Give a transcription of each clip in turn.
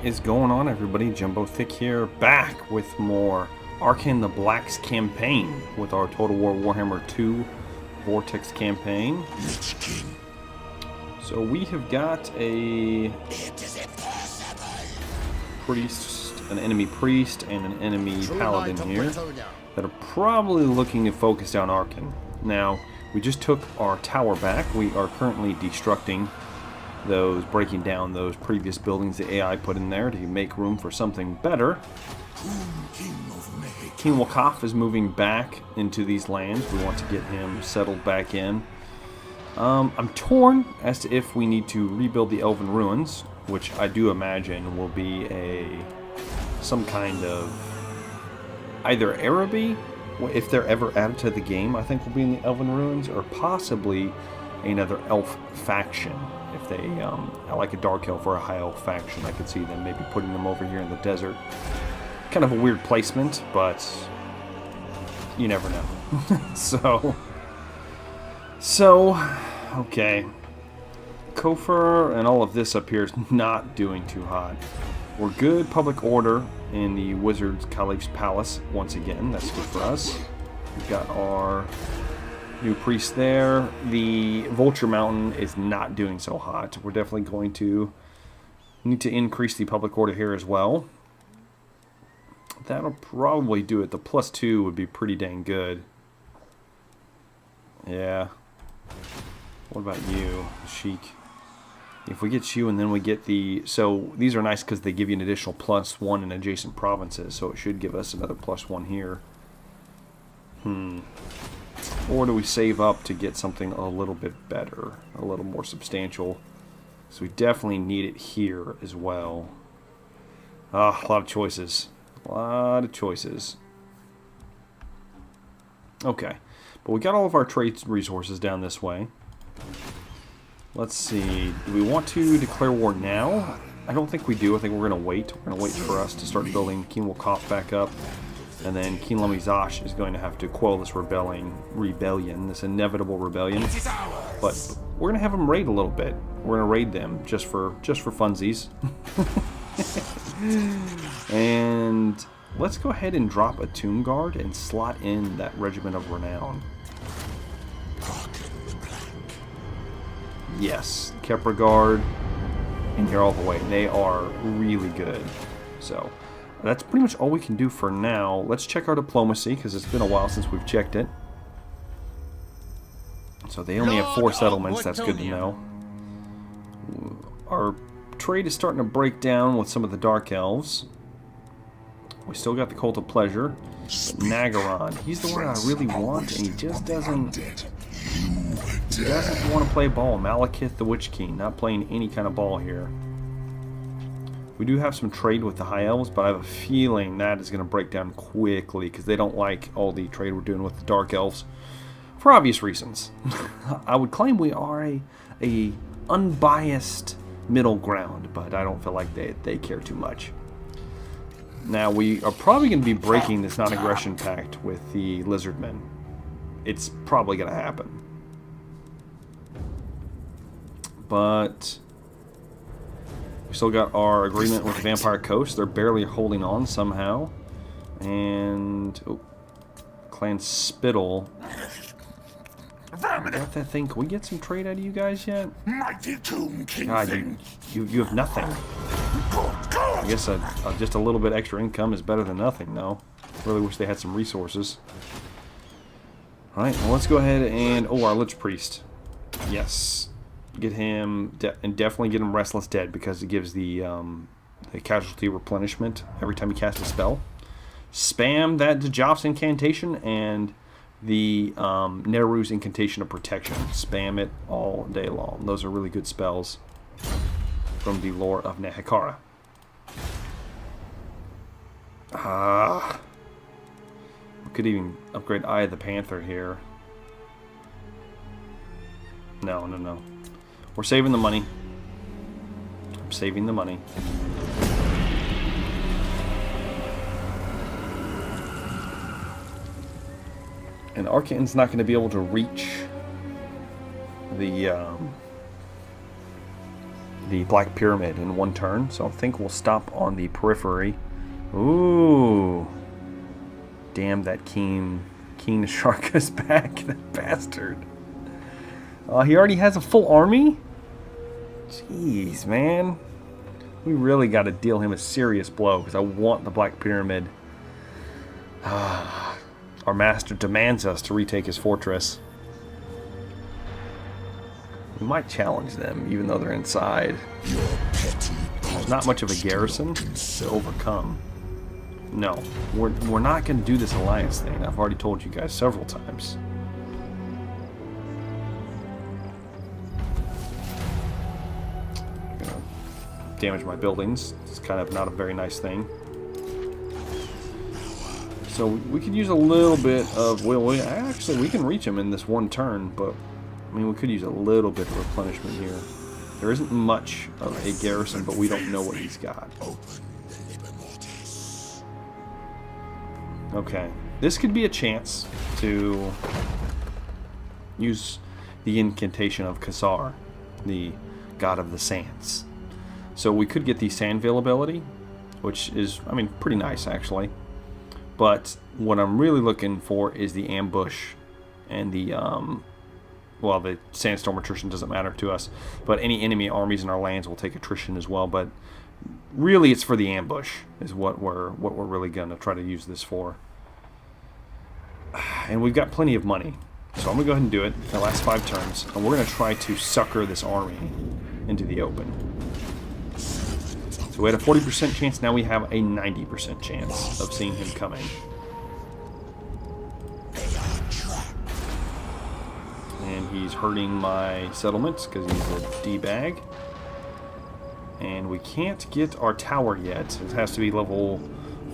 is going on, everybody? Jumbo Thick here, back with more Arcane the Black's campaign with our Total War Warhammer 2 Vortex campaign. So we have got a priest, an enemy priest, and an enemy paladin here that are probably looking to focus down Arcane. Now, we just took our tower back. We are currently destructing those, breaking down those previous buildings the AI put in there to make room for something better. King Wakaf is moving back into these lands. We want to get him settled back in. I'm torn as to if we need to rebuild the Elven Ruins, which I do imagine will be some kind of either Araby, if they're ever added to the game, I think will be in the Elven Ruins, or possibly another elf faction. If they, like a dark elf or a high elf faction, I could see them maybe putting them over here in the desert. Kind of a weird placement, but you never know. So, okay. Kofar and all of this up here is not doing too hot. We're good public order in the Wizard's Caliph's Palace once again. That's good for us. We've got our new priest there. The Vulture Mountain is not doing so hot. We're definitely going to need to increase the public order here as well. That'll probably do it. The +2 would be pretty dang good. Yeah. What about you, Sheik? If we get you and then we get the... So these are nice because they give you an additional +1 in adjacent provinces. So it should give us another +1 here. Or do we save up to get something a little bit better, a little more substantial? So we definitely need it here as well. Ah, a lot of choices. A lot of choices. Okay, but we got all of our trade resources down this way. Let's see. Do we want to declare war now? I don't think we do. I think we're going to wait. We're going to wait for us to start building King Wakaf back up. And then King Lamizash is going to have to quell this rebellion, this inevitable rebellion. But we're going to have them raid a little bit. We're going to raid them just for funsies. And let's go ahead and drop a Tomb Guard and slot in that Regiment of Renown. Yes, Kepra Guard in here all the way. They are really good. So that's pretty much all we can do for now. Let's check our diplomacy, because it's been a while since we've checked it. So they only have 4 settlements. That's good to know. Our trade is starting to break down with some of the Dark Elves. We still got the Cult of Pleasure. But Nagaron, he's the one I really want, and he just doesn't want to play ball. Malekith the Witch King, not playing any kind of ball here. We do have some trade with the High Elves, but I have a feeling that is going to break down quickly because they don't like all the trade we're doing with the Dark Elves for obvious reasons. I would claim we are a unbiased middle ground, but I don't feel like they care too much. Now, we are probably going to be breaking this non-aggression pact with the Lizardmen. It's probably going to happen. But we still got our agreement with the Vampire Coast. They're barely holding on somehow. And Clan Spittle. Got that thing? Can we get some trade out of you guys yet? God, you have nothing. I guess just a little bit extra income is better than nothing, though. Really wish they had some resources. Alright, well, let's go ahead and... Oh, our Lich Priest. Yes. Get him... and definitely get him Restless Dead, because it gives the casualty replenishment every time you cast a spell. Spam that Djaf's Incantation and the Neru's Incantation of Protection. Spam it all day long. Those are really good spells from the lore of Nehekara. We could even upgrade Eye of the Panther here. No. We're saving the money. I'm saving the money. And Arcane's not going to be able to reach the the Black Pyramid in one turn, so I think we'll stop on the periphery. Ooh. Damn, that King Shark is back, that bastard. He already has a full army? Jeez, man. We really got to deal him a serious blow, because I want the Black Pyramid. Our master demands us to retake his fortress. We might challenge them, even though they're inside. There's not much of a garrison to overcome. No, we're not going to do this alliance thing. I've already told you guys several times. I'm going to damage my buildings. It's kind of not a very nice thing. So we could use a little bit of... Well, actually, we can reach him in this one turn, but... I mean, we could use a little bit of replenishment here. There isn't much of a garrison, but we don't know what he's got. Okay. This could be a chance to use the incantation of Kasar, the god of the sands. So we could get the Sandville ability, which is, I mean, pretty nice, actually. But what I'm really looking for is the ambush and the... well, the sandstorm attrition doesn't matter to us, but any enemy armies in our lands will take attrition as well. But really, it's for the ambush is what we're really going to try to use this for. And we've got plenty of money, so I'm gonna go ahead and do it. The last 5 turns, and we're gonna try to sucker this army into the open. So we had a 40% chance. Now we have a 90% chance of seeing him coming. And he's hurting my settlements because he's a D-bag. And we can't get our tower yet. It has to be level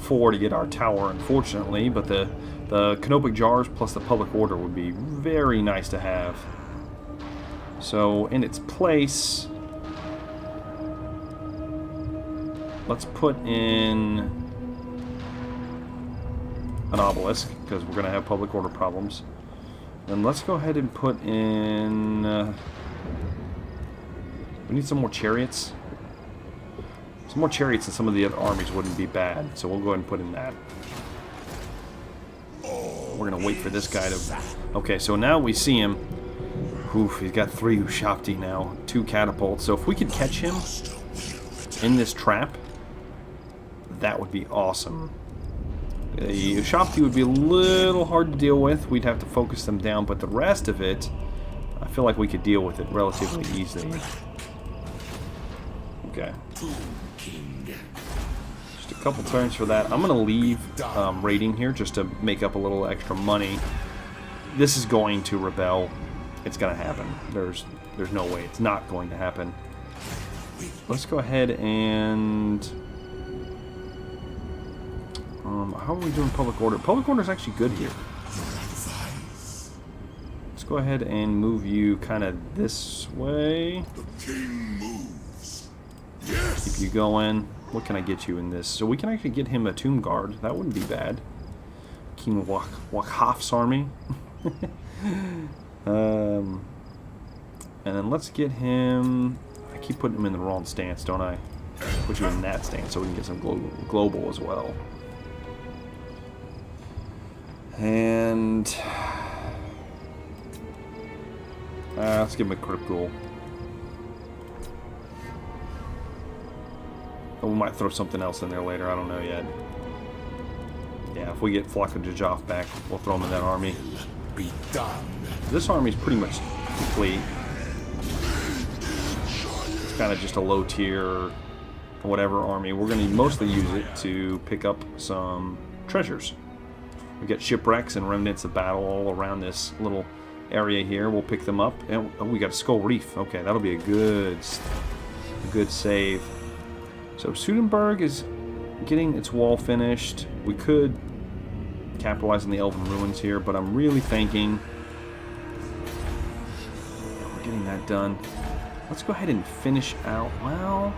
4 to get our tower, unfortunately. But the canopic jars plus the public order would be very nice to have. So in its place, let's put in an obelisk because we're going to have public order problems. And let's go ahead and put in... we need some more chariots. Some more chariots and some of the other armies wouldn't be bad. So we'll go ahead and put in that. We're going to wait for this guy to... Okay, so now we see him. Oof, he's got 3 Ushapti now. 2 catapults. So if we could catch him in this trap, that would be awesome. The Ushapti would be a little hard to deal with. We'd have to focus them down, but the rest of it, I feel like we could deal with it relatively easily. Okay. Just a couple turns for that. I'm going to leave raiding here just to make up a little extra money. This is going to rebel. It's going to happen. There's no way it's not going to happen. Let's go ahead and... how are we doing public order? Public order is actually good here. Let's go ahead and move you kind of this way. Keep you going. What can I get you in this? So we can actually get him a tomb guard. That wouldn't be bad. King Wakhaf's army. And then let's get him... I keep putting him in the wrong stance, don't I? Put you in that stance so we can get some global as well. And let's give him a critical. Oh, we might throw something else in there later. I don't know yet. Yeah, if we get Flocka Jajaf back, we'll throw him in that army. Be done. This army is pretty much complete. It's kind of just a low tier, whatever army. We're going to mostly use it to pick up some treasures. We got shipwrecks and remnants of battle all around this little area here. We'll pick them up. And oh, we got a Skull Reef. Okay, that'll be a good save. So Sudenburg is getting its wall finished. We could capitalize on the Elven Ruins here, but I'm really thinking we're getting that done. Let's go ahead and finish out. Well,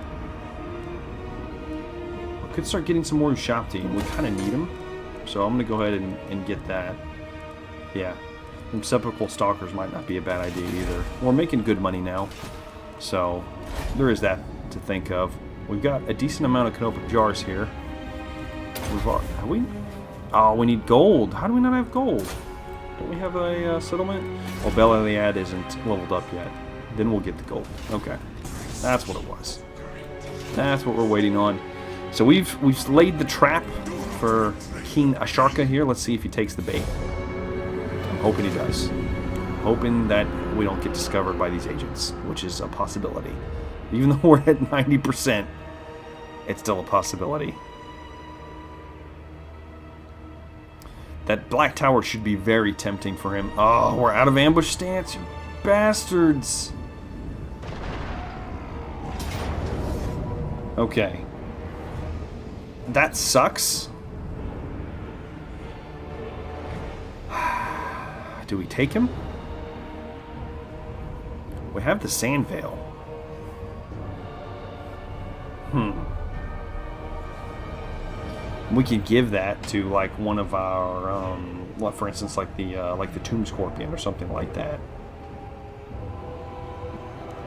we could start getting some more Ushapti, and we kind of need them. So I'm going to go ahead and get that. Yeah. Some Sepulchral Stalkers might not be a bad idea either. We're making good money now. So there is that to think of. We've got a decent amount of Canova jars here. Have we? Oh, we need gold. How do we not have gold? Don't we have a settlement? Well, MacLeod isn't leveled up yet. Then we'll get the gold. Okay, that's what it was. That's what we're waiting on. So we've laid the trap for King Asharka here. Let's see if he takes the bait. I'm hoping he does. I'm hoping that we don't get discovered by these agents, which is a possibility. Even though we're at 90%, it's still a possibility. That black tower should be very tempting for him. Oh, we're out of ambush stance, you bastards. Okay. That sucks. Do we take him? We have the sand veil. We could give that to like one of our, for instance, like the Tomb Scorpion or something like that,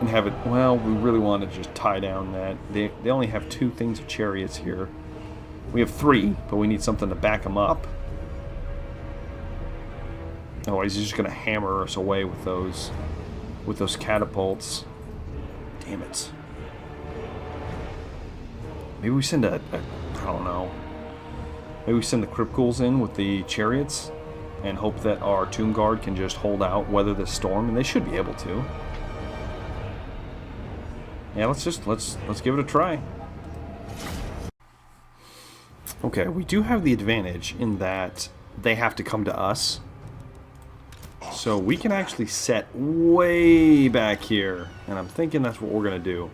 and have it. Well, we really want to just tie down that they only have 2 things of chariots here. We have 3, but we need something to back them up. Otherwise, he's just going to hammer us away with those catapults. Damn it. Maybe we send I don't know. Maybe we send the Crypt Ghouls in with the chariots and hope that our Tomb Guard can just hold out, weather the storm, and they should be able to. Yeah, let's give it a try. Okay, we do have the advantage in that they have to come to us. So we can actually set way back here, and I'm thinking that's what we're going to do.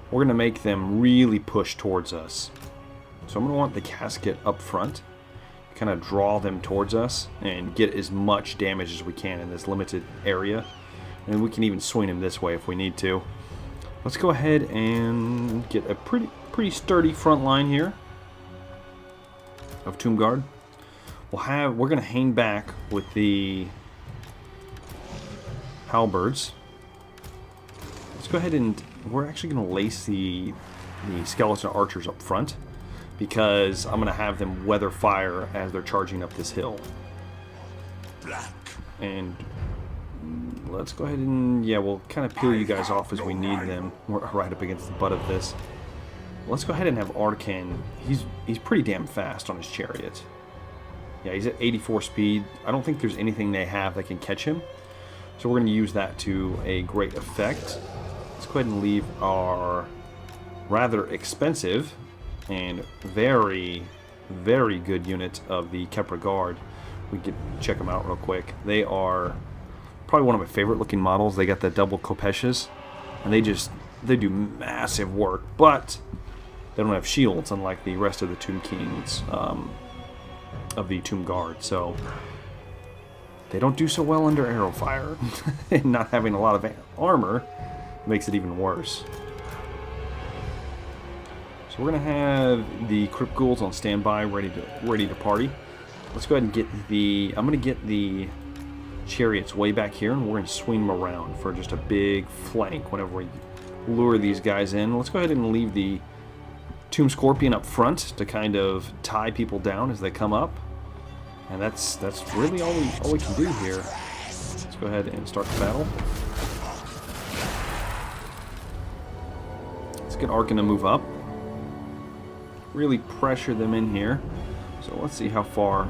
We're going to make them really push towards us. So I'm going to want the casket up front, kind of draw them towards us, and get as much damage as we can in this limited area. And we can even swing them this way if we need to. Let's go ahead and get a pretty sturdy front line here of Tomb Guard. We're going to hang back with the halberds. Let's go ahead and we're actually going to lace the skeleton archers up front, because I'm going to have them weather fire as they're charging up this hill. And let's go ahead and, yeah, we'll kind of peel you guys off as we need them. We're right up against the butt of this. Let's go ahead and have Arkan. He's pretty damn fast on his chariot. Yeah, he's at 84 speed. I don't think there's anything they have that can catch him. So we're going to use that to a great effect. Let's go ahead and leave our rather expensive and very, very good unit of the Kepra Guard. We can check them out real quick. They are probably one of my favorite looking models. They got the double Kopeshes, and they do massive work, but they don't have shields unlike the rest of the Tomb Kings of the Tomb Guard. So they don't do so well under arrow fire, and not having a lot of armor makes it even worse. So we're gonna have the Crypt Ghouls on standby, ready to party. Let's go ahead and get I'm gonna get the chariots way back here, and we're gonna swing them around for just a big flank whenever we lure these guys in. Let's go ahead and leave the Tomb Scorpion up front to kind of tie people down as they come up. And that's really all we can do here. Let's go ahead and start the battle. Let's get Arkan to move up. Really pressure them in here. So let's see how far.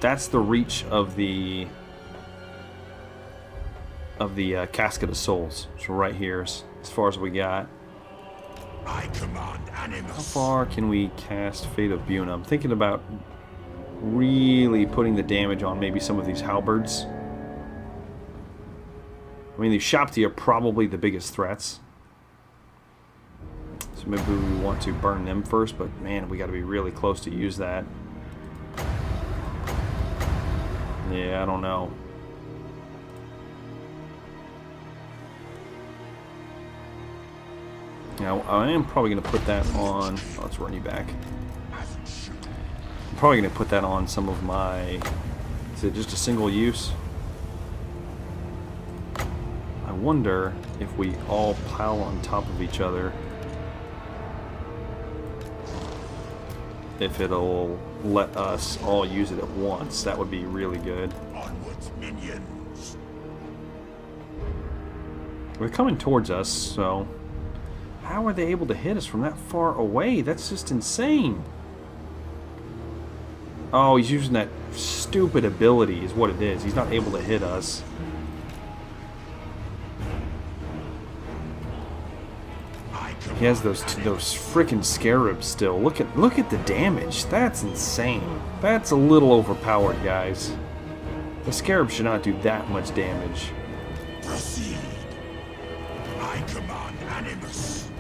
That's the reach of the Casket of Souls. So right here is as far as we got. I command Animus. How far can we cast Fate of Buna? I'm thinking about really putting the damage on maybe some of these halberds. I mean, these Shopti are probably the biggest threats. So maybe we want to burn them first, but man, we got to be really close to use that. Yeah, I don't know. Now, I am probably going to put that on... Oh, let's run you back. I'm probably going to put that on some of my... Is it just a single use? I wonder if we all pile on top of each other, if it'll let us all use it at once. That would be really good. Onwards, minions. They're coming towards us, so how are they able to hit us from that far away? That's just insane. Oh, he's using that stupid ability is what it is. He's not able to hit us. He has those freaking scarabs still. Look at the damage. That's insane. That's a little overpowered, guys. The scarab should not do that much damage. Proceed. I command Animus.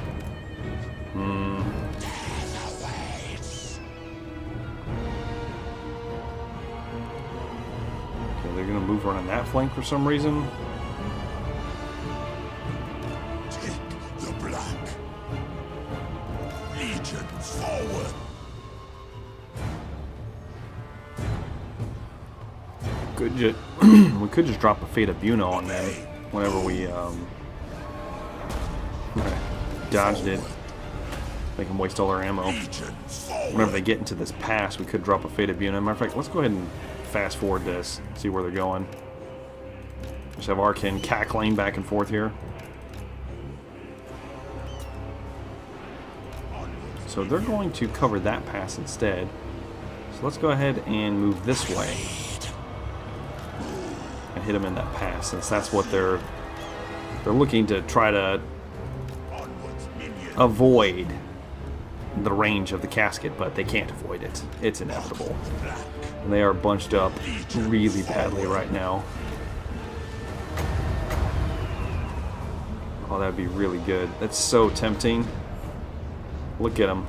Okay, they're gonna move around on that flank for some reason. Take the black. Legion forward. We could just drop a Fate of Buna on them whenever we dodged it. Make them waste all our ammo. Whenever they get into this pass, we could drop a Fate of Buna. Matter of fact, let's go ahead and fast forward this, see where they're going. Just have Arkin cackling back and forth here. So they're going to cover that pass instead. So let's go ahead and move this way and hit them in that pass, since that's what they're looking to try to avoid the range of the casket, but they can't avoid it. It's inevitable. And they are bunched up really badly right now. Oh, that'd be really good. That's so tempting. Look at them.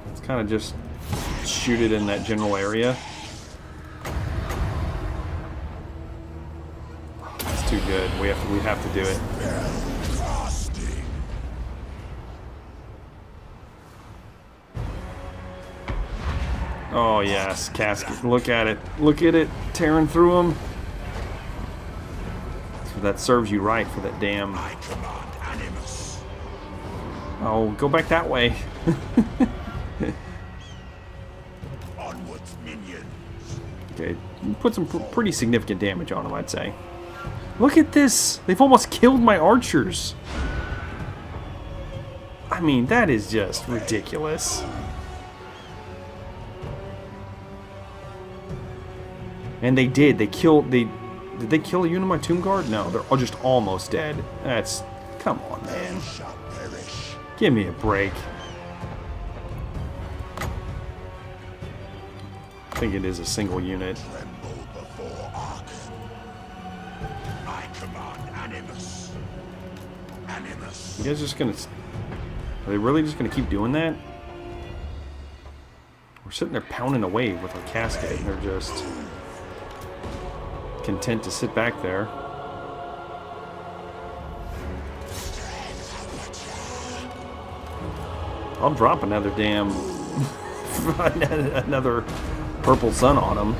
Let's kind of just shoot it in that general area. That's too good. We have to do it. Oh yes, casket. Look at it. Look at it tearing through them. So that serves you right for that damn. Oh, go back that way. Okay, put some pretty significant damage on them, I'd say. Look at this! They've almost killed my archers. I mean, that is just ridiculous. And they did. They killed. Did they kill a unit of my Tomb Guard? No, they're all just almost dead. That's. Come on, man. Give me a break. I think it is a single unit. You guys just gonna... Are they really just gonna keep doing that? We're sitting there pounding away with our casket, and they're just content to sit back there. I'll drop another damn... another purple sun on them.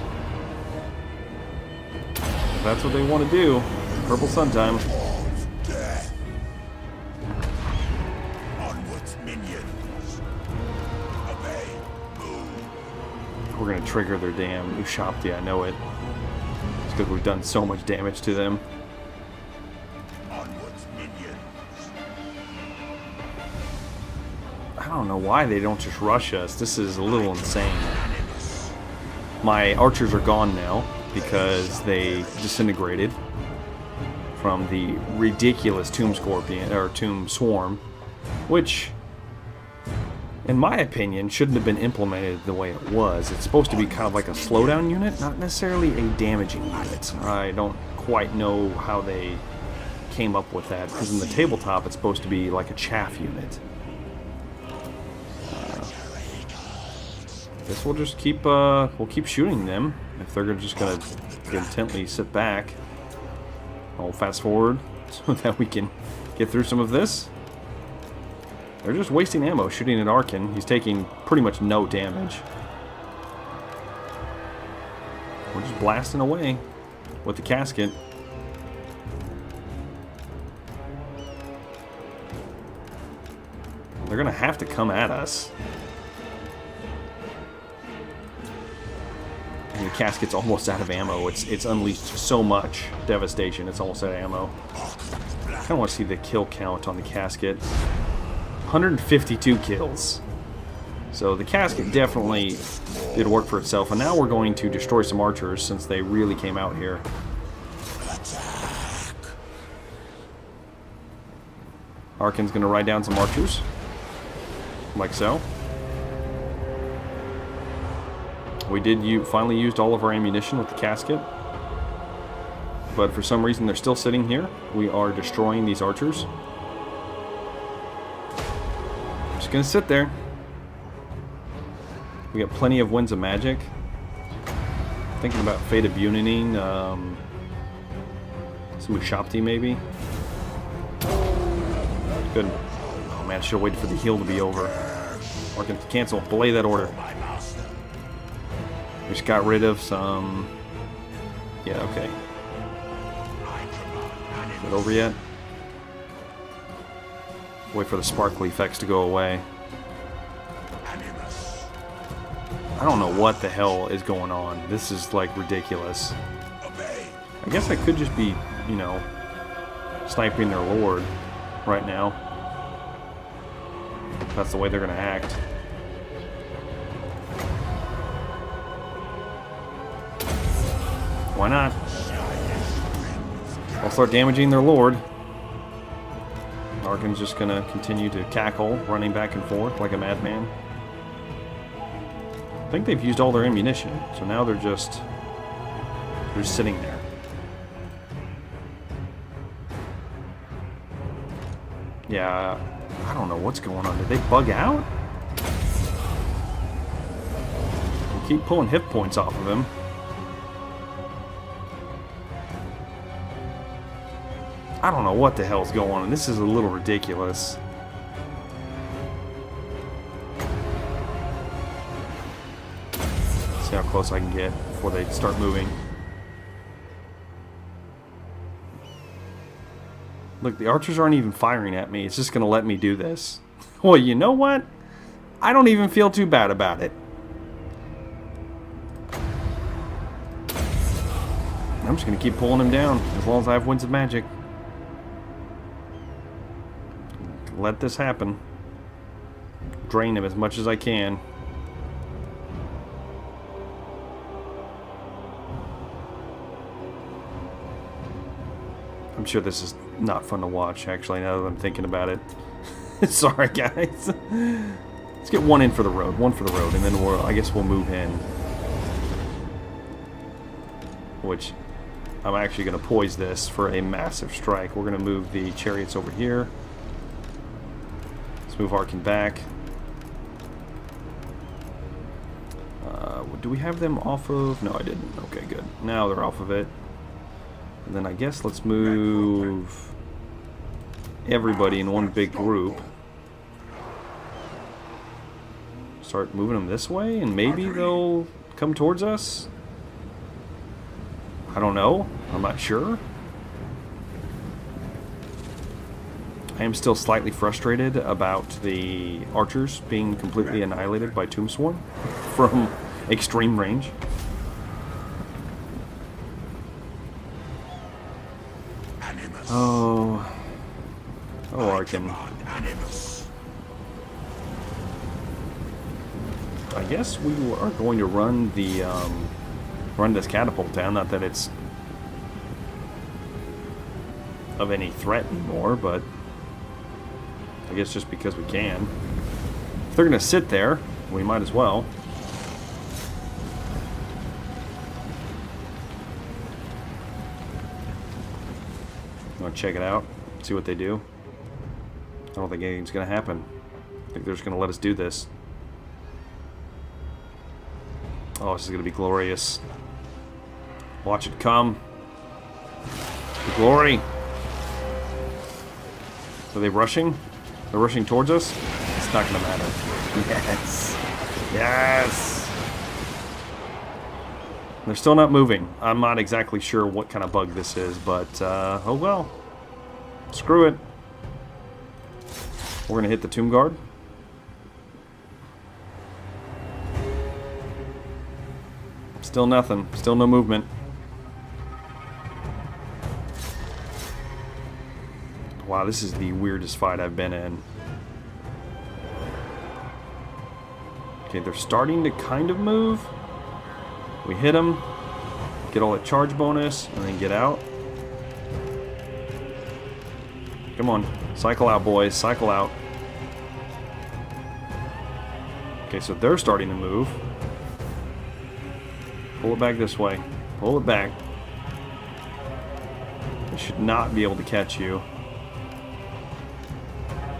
If that's what they want to do. Purple sun time. We're gonna trigger their damn Ushapti, I know it. It's because we've done so much damage to them. I don't know why they don't just rush us. This is a little insane. My archers are gone now because they disintegrated from the ridiculous Tomb Scorpion or Tomb Swarm, which, in my opinion, shouldn't have been implemented the way it was. It's supposed to be kind of like a slowdown unit, not necessarily a damaging unit. I don't quite know how they came up with that, because in the tabletop it's supposed to be like a chaff unit. I guess we'll just keep we'll keep shooting them if they're just gonna intently sit back. I'll fast forward so that we can get through some of this. They're just wasting ammo shooting at Arkin. He's taking pretty much no damage. We're just blasting away. with the casket. They're gonna have to come at us. And the casket's almost out of ammo. It's unleashed so much devastation. It's almost out of ammo. I kind of want to see the kill count on the casket. 152 kills. So the casket definitely did work for itself. And now we're going to destroy some archers since they really came out here. Arkin's going to ride down some archers. Like so. We did finally used all of our ammunition with the casket. But for some reason they're still sitting here. We are destroying these archers. I'm just going to sit there. We got plenty of winds of magic. Thinking about Fate of Unity. Some Ushapti maybe. Good. Oh man, I should have waited for the heal to be over. Or can cancel. Delay that order. We just got rid of some... Yeah, okay. Is it over yet? Wait for the sparkly effects to go away. I don't know what the hell is going on. This is like ridiculous. I guess I could just be, you know, sniping their lord right now. That's the way they're gonna act. Why not? I'll start damaging their lord. Arkin's just gonna continue to cackle, running back and forth like a madman. I think they've used all their ammunition, so now they're just sitting there. Yeah, I don't know what's going on. Did they bug out? We keep pulling hit points off of him. I don't know what the hell's going on. This is a little ridiculous. See how close I can get before they start moving. Look, the archers aren't even firing at me. It's just going to let me do this. Well, you know what? I don't even feel too bad about it. I'm just going to keep pulling him down as long as I have winds of magic. Let this happen. Drain him as much as I can. I'm sure this is not fun to watch, actually, now that I'm thinking about it. Sorry, guys. Let's get one in for the road. One for the road, and then I guess we'll move in. Which, I'm actually going to poise this for a massive strike. We're going to move the chariots over here. Let's move Arkin back. Do we have them off of... No, I didn't. Okay, good. Now they're off of it. And then I guess let's move everybody in one big group. Start moving them this way, and maybe they'll come towards us? I don't know. I'm not sure. I am still slightly frustrated about the archers being completely annihilated by Tombsworn from extreme range. Oh, Arkin. I guess we are going to run the run this catapult down. Not that it's of any threat anymore, but I guess just because we can. If they're going to sit there, we might as well. Want to check it out, see what they do. I don't think anything's going to happen. I think they're just going to let us do this. Oh, this is going to be glorious. Watch it come. The glory. Are they rushing? They're rushing towards us? It's not going to matter. Yes. Yes. They're still not moving. I'm not exactly sure what kind of bug this is, but oh well. Screw it. We're going to hit the Tomb Guard. Still nothing. Still no movement. Wow, this is the weirdest fight I've been in. Okay, they're starting to kind of move. We hit them, get all that charge bonus, and then get out. Come on, cycle out, boys, cycle out. Okay, so they're starting to move. Pull it back this way. Pull it back. They should not be able to catch you.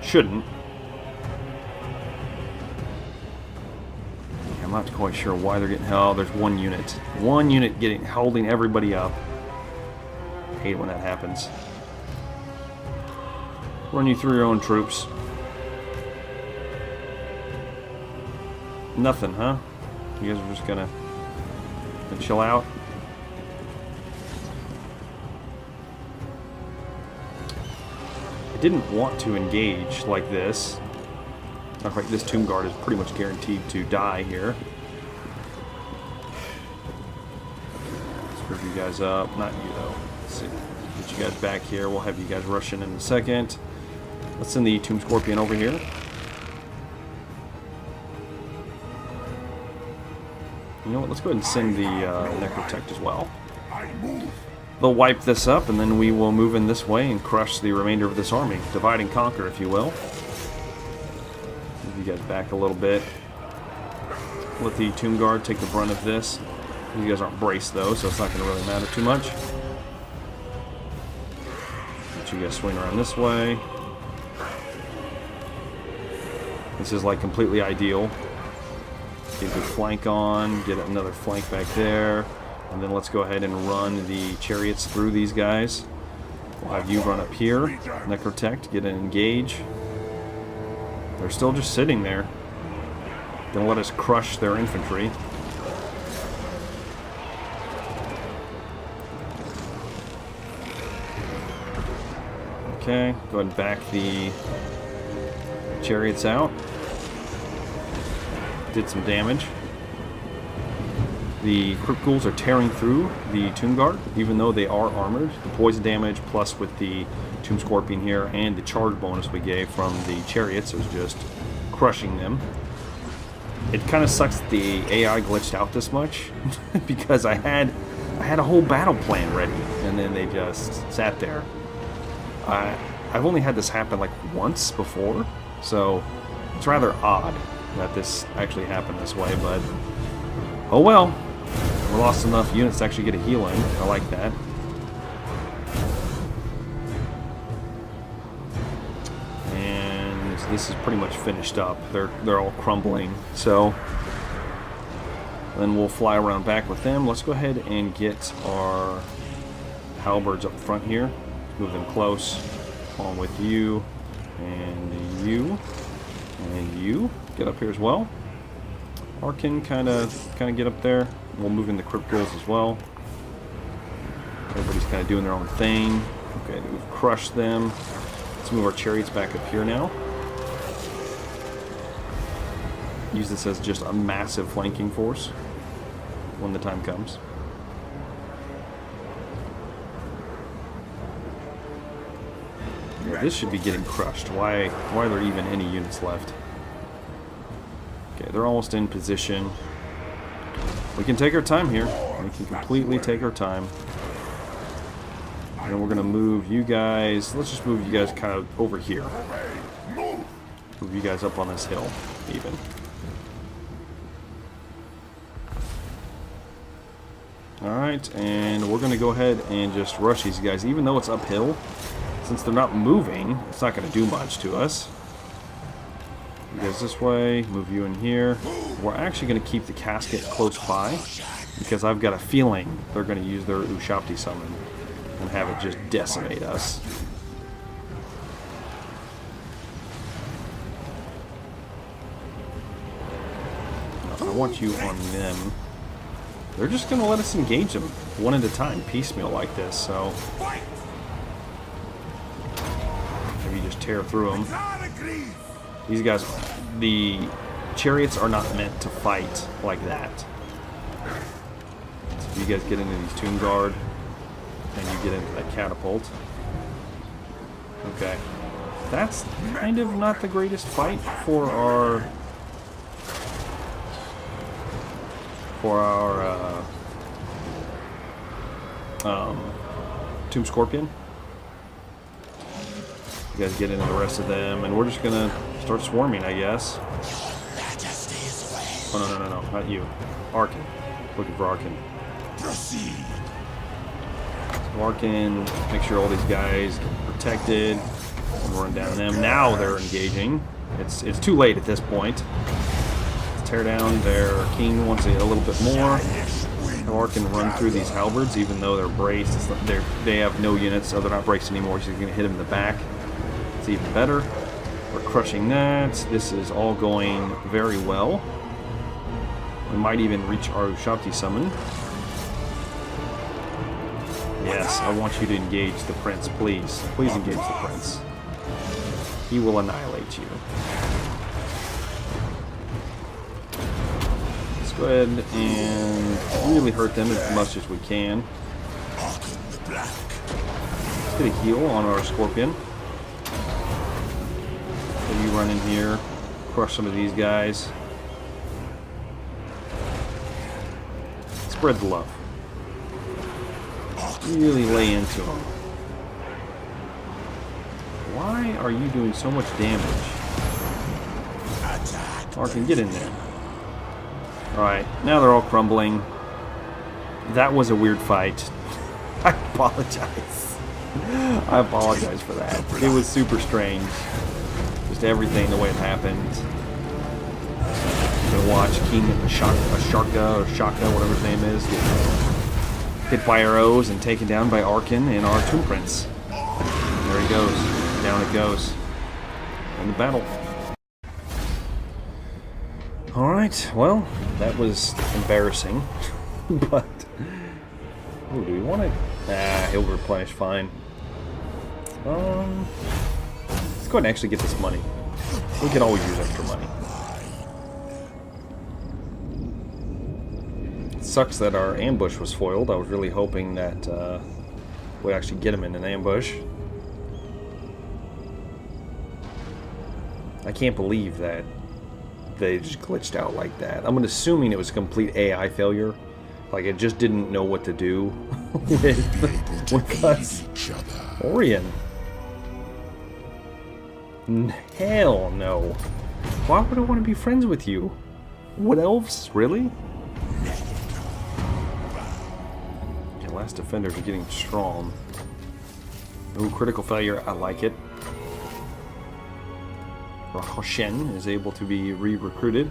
Shouldn't. I'm not quite sure why they're getting held. There's one unit. One unit holding everybody up. I hate when that happens. Run you through your own troops. Nothing, huh? You guys are just gonna chill out? I didn't want to engage like this. Matter of fact, this Tomb Guard is pretty much guaranteed to die here. Screw you guys up. Not you, though. Let's see. Get you guys back here. We'll have you guys rush in a second. Let's send the Tomb Scorpion over here. You know what? Let's go ahead and send the Necrotect as well. They'll wipe this up, and then we will move in this way and crush the remainder of this army. Divide and conquer, if you will. Move you guys back a little bit. Let the Tomb Guard take the brunt of this. You guys aren't braced, though, so it's not going to really matter too much. Let you guys swing around this way. This is, like, completely ideal. Get a good flank on, get another flank back there, and then let's go ahead and run the chariots through these guys. We'll have you run up here, Necrotect, get an engage. They're still just sitting there. Gonna let us crush their infantry. Okay, go ahead and back the chariots out. Did some damage. The Crypt Ghouls are tearing through the Tomb Guard, even though they are armored. The poison damage, plus with the Tomb Scorpion here, and the charge bonus we gave from the chariots, was just crushing them. It kind of sucks that the AI glitched out this much, because I had a whole battle plan ready, and then they just sat there. I've only had this happen like once before, so it's rather odd that this actually happened this way, but oh well. We lost enough units to actually get a healing. I like that. And this is pretty much finished up. They're all crumbling. So then we'll fly around back with them. Let's go ahead and get our halberds up front here. Move them close. Along with you and you and you. Get up here as well. Arkin kind of get up there. We'll move in the Crypt Ghouls as well. Everybody's kind of doing their own thing. Okay, we've crushed them. Let's move our chariots back up here now. Use this as just a massive flanking force when the time comes. Yeah, this should be getting crushed. Why are there even any units left? Okay, they're almost in position. We can take our time here. We can completely take our time. And we're going to move you guys. Let's just move you guys kind of over here. Move you guys up on this hill, even. Alright, and we're going to go ahead and just rush these guys. Even though it's uphill, since they're not moving, it's not going to do much to us. You guys this way, move you in here. We're actually going to keep the casket close by, because I've got a feeling they're going to use their Ushabti summon and have it just decimate us. I want you on them. they're just going to let us engage them one at a time, piecemeal like this, so maybe just tear through them. These guys, the chariots are not meant to fight like that. So if you guys get into these Tomb Guard, and you get into that catapult. Okay. That's kind of not the greatest fight for our Tomb Scorpion. You guys get into the rest of them, and we're just gonna start swarming, I guess. Oh, no, not you. Arkin. Looking for Arkin. Proceed. Arkin, make sure all these guys get protected, and run down them. Now they're engaging. It's too late at this point. Let's tear down their king once a little bit more. Arkin run through these halberds, even though they're braced. They have no units, so they're not braced anymore, so you're going to hit them in the back. It's even better. We're crushing that. This is all going very well. We might even reach our Ushabti summon. Yes, I want you to engage the prince, please. Please engage the prince. He will annihilate you. Let's go ahead and really hurt them as much as we can. Let's get a heal on our Scorpion. Maybe run in here, crush some of these guys. Spread the love. Really lay into them. Why are you doing so much damage? Arkin, get in there. Alright, now they're all crumbling. That was a weird fight. I apologize. I apologize for that. It was super strange. Just everything, the way it happened. I'm gonna watch King Sharka, whatever his name is, get hit by arrows and taken down by Arkin and our Tomb Prince. And there he goes. Down it goes. In the battle. Alright, well, that was embarrassing. But, oh, do we want to? Nah, he'll replenish fine. Let's go ahead and actually get this money. We can always use extra money. It sucks that our ambush was foiled. I was really hoping that we'd actually get him in an ambush. I can't believe that they just glitched out like that. I'm assuming it was a complete AI failure. Like, it just didn't know what to do with us. Orion. Hell no. Why would I want to be friends with you? Wood elves? Really? Okay, last defenders are getting strong. Ooh, critical failure. I like it. Rahoshen is able to be re-recruited.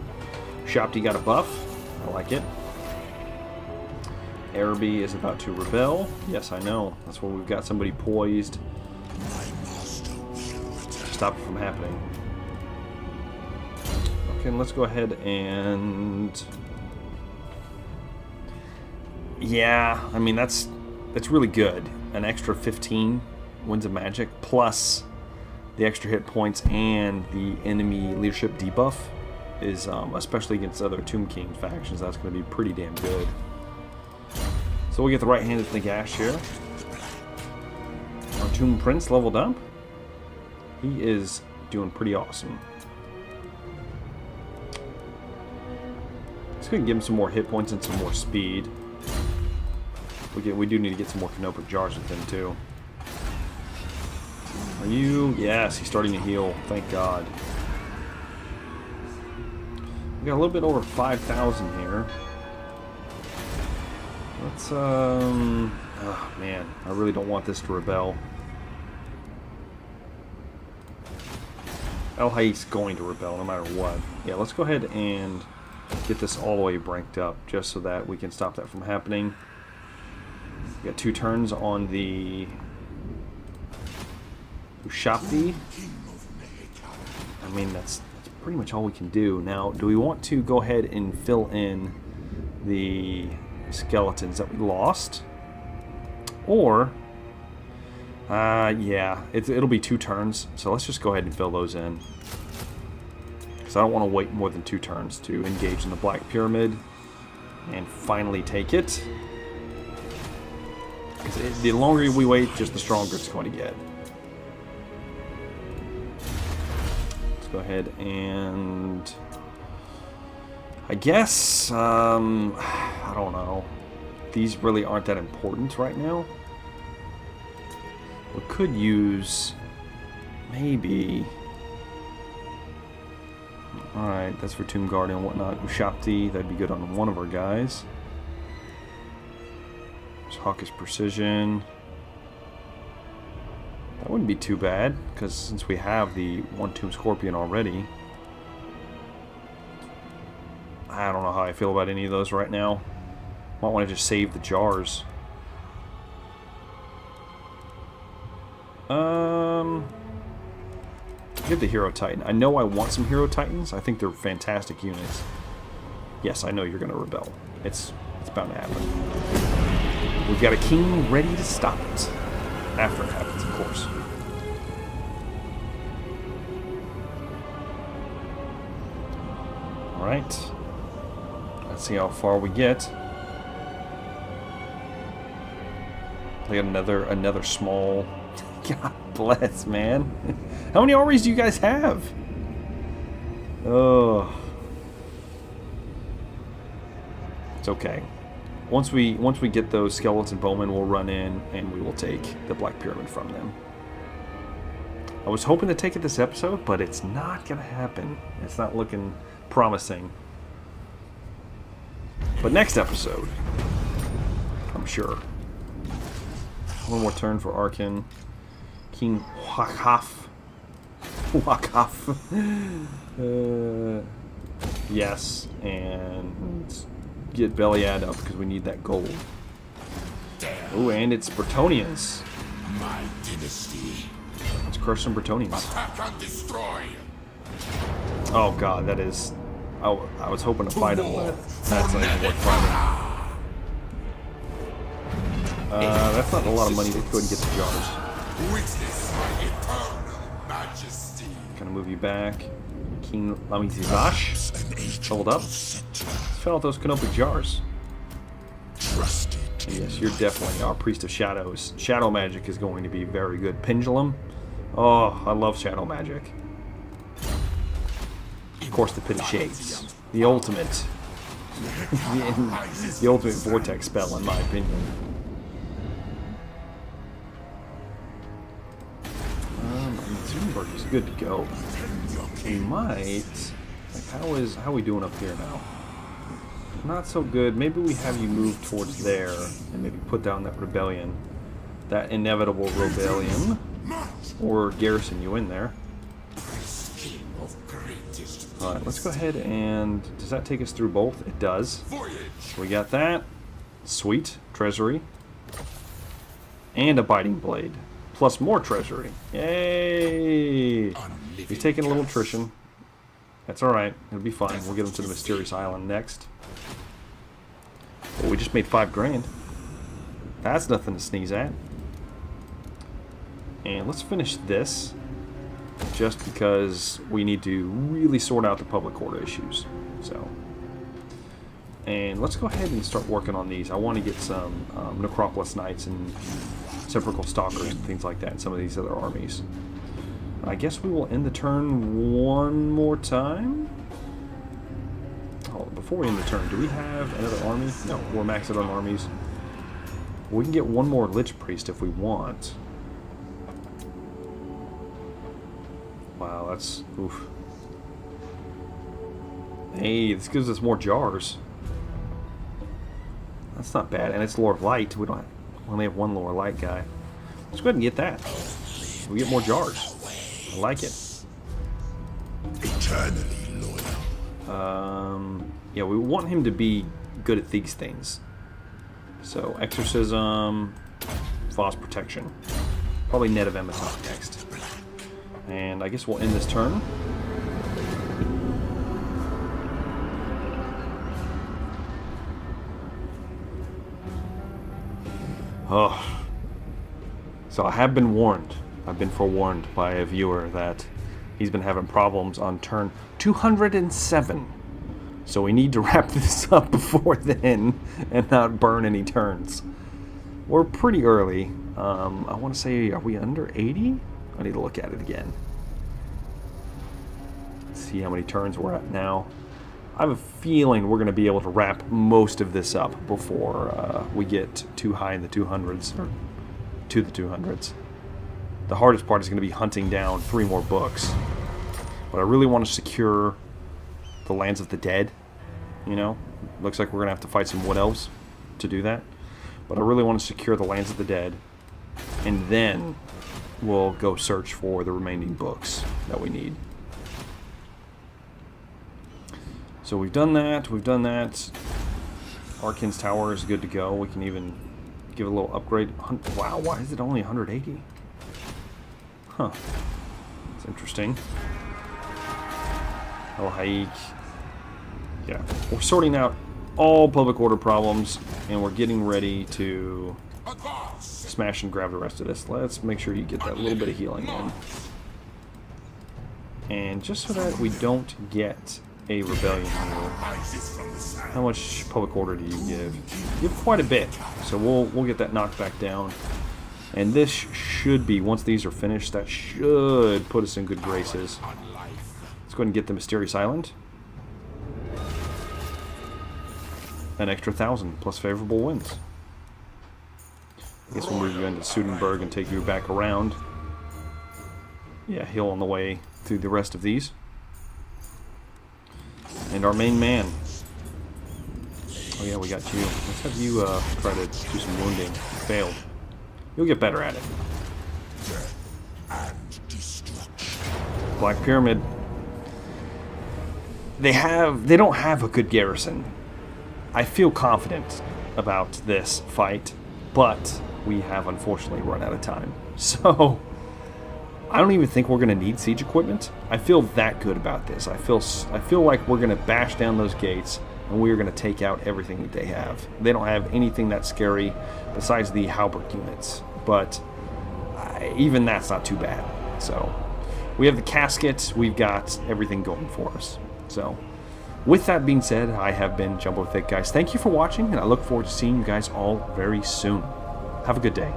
Ushabti got a buff. I like it. Araby is about to rebel. Yes, I know. That's where we've got somebody poised to stop it from happening. Okay, let's go ahead and... Yeah, I mean, that's really good. An extra 15 Winds of Magic, plus the extra hit points and the enemy leadership debuff is, especially against other Tomb King factions, that's going to be pretty damn good. So we get the right-handed Nagash here. Our Tomb Prince leveled up. He is doing pretty awesome. Let's go and give him some more hit points and some more speed. We do need to get some more Canopic Jars with him too. Are you? Yes, he's starting to heal. Thank God. We got a little bit over 5,000 here. Let's, oh man, I really don't want this to rebel. El Hay's going to rebel no matter what. Yeah, let's go ahead and get this all the way ranked up just so that we can stop that from happening. We got 2 turns on the Ushabti. I mean, that's pretty much all we can do. Now, do we want to go ahead and fill in the skeletons that we lost. Or, yeah, it'll be 2 turns. So let's just go ahead and fill those in. Because I don't want to wait more than 2 turns to engage in the Black Pyramid and finally take it. Because the longer we wait, just the stronger it's going to get. Let's go ahead and... I guess, I don't know. These really aren't that important right now. We could use... maybe... Alright, that's for Tomb Guardian and whatnot. Ushapti, that'd be good on one of our guys. There's Hawkish Precision. That wouldn't be too bad, because since we have the 1 Tomb Scorpion already... I don't know how I feel about any of those right now. Might want to just save the jars. Get the Hero Titan. I know I want some Hero Titans. I think they're fantastic units. Yes, I know you're going to rebel. It's bound to happen. We've got a king ready to stop it. After it happens, of course. Alright. Let's see how far we get. I got another small... God bless, man. How many armies do you guys have? Oh. It's okay. Once we get those skeleton bowmen, we'll run in and we will take the Black Pyramid from them. I was hoping to take it this episode, but it's not gonna happen. It's not looking promising. But next episode, I'm sure. One more turn for Arkin. King Wakaf. Wakaf. Yes, and get Beliad up because we need that gold. Oh, and it's Bretonnians. My dynasty. Let's crush some Bretonnians. Attack and destroy. Oh god, that is... I was hoping to fight him, but that's not even worth fighting. That's not a lot of money to go and get the jars. Witness my eternal majesty. Gonna move you back. King Lamizizash. Hold up. Let's fill out those Canopic jars. Trusted. Yes, you're definitely our Priest of Shadows. Shadow magic is going to be very good. Pendulum. Oh, I love shadow magic. Of course, the Pit of Shades. The ultimate. the ultimate vortex spell, in my opinion. Zoomberg is good to go. We might... Like, how are we doing up here now? Not so good. Maybe we have you move towards there and maybe put down that rebellion. That inevitable rebellion. Or garrison you in there. Alright, let's go ahead and... Does that take us through both? It does. So we got that. Sweet. Treasury. And a Biting Blade. Plus more treasury. Yay! He's taking a little attrition. That's alright. It'll be fine. We'll get him to the Mysterious Island next. Oh, we just made 5 grand. That's nothing to sneeze at. And let's finish this. Just because we need to really sort out the public order issues. So, and let's go ahead and start working on these. I want to get some Necropolis Knights and Sepulchral Stalkers and things like that in some of these other armies. I guess we will end the turn one more time. Oh, before we end the turn, do we have another army? No, we're maxed out on armies. We can get one more Lich Priest if we want. Wow, that's... oof. Hey, this gives us more jars. That's not bad, and it's Lord of Light. We only have one Lord of Light guy. Let's go ahead and get that. We get more jars. I like it. Eternally loyal. Yeah, we want him to be good at these things. So, Exorcism, False Protection. Probably Net of Emiton next. And I guess we'll end this turn. Oh. So I have been warned. I've been forewarned by a viewer that he's been having problems on turn 207. So we need to wrap this up before then and not burn any turns. We're pretty early. I want to say, are we under 80? I need to look at it again. Let's see how many turns we're at now. I have a feeling we're going to be able to wrap most of this up before we get too high in the 200s, or to the 200s. The hardest part is going to be hunting down 3 more books. But I really want to secure the Lands of the Dead. You know, looks like we're going to have to fight some Wood Elves to do that. But I really want to secure the Lands of the Dead. And then we'll go search for the remaining books that we need. So we've done that, Arkin's Tower is good to go. We can even give it a little upgrade. Wow, why is it only 180? Huh. It's interesting. El Haik. Yeah, we're sorting out all public order problems, and we're getting ready to smash and grab the rest of this. Let's make sure you get that little bit of healing in. And just so that we don't get a rebellion here, how much public order do you give? You give quite a bit, so we'll get that knocked back down. And this should be, once these are finished, that should put us in good graces. Let's go ahead and get the Mysterious Island. An extra 1,000 plus favorable winds. I guess we'll move you into Sudenburg and take you back around. Yeah, heal on the way through the rest of these. And our main man. Oh yeah, we got you. Let's have you try to do some wounding. You failed. You'll get better at it. Black Pyramid. They don't have a good garrison. I feel confident about this fight, but we have unfortunately run out of time. So I don't even think we're going to need siege equipment. I feel that good about this. I feel like we're going to bash down those gates and we're going to take out everything that they have. They don't have anything that scary besides the halberd units, but even that's not too bad. So we have the casket. We've got everything going for us. So with that being said, I have been Jumbo Thick, guys. Thank you for watching, and I look forward to seeing you guys all very soon. Have a good day.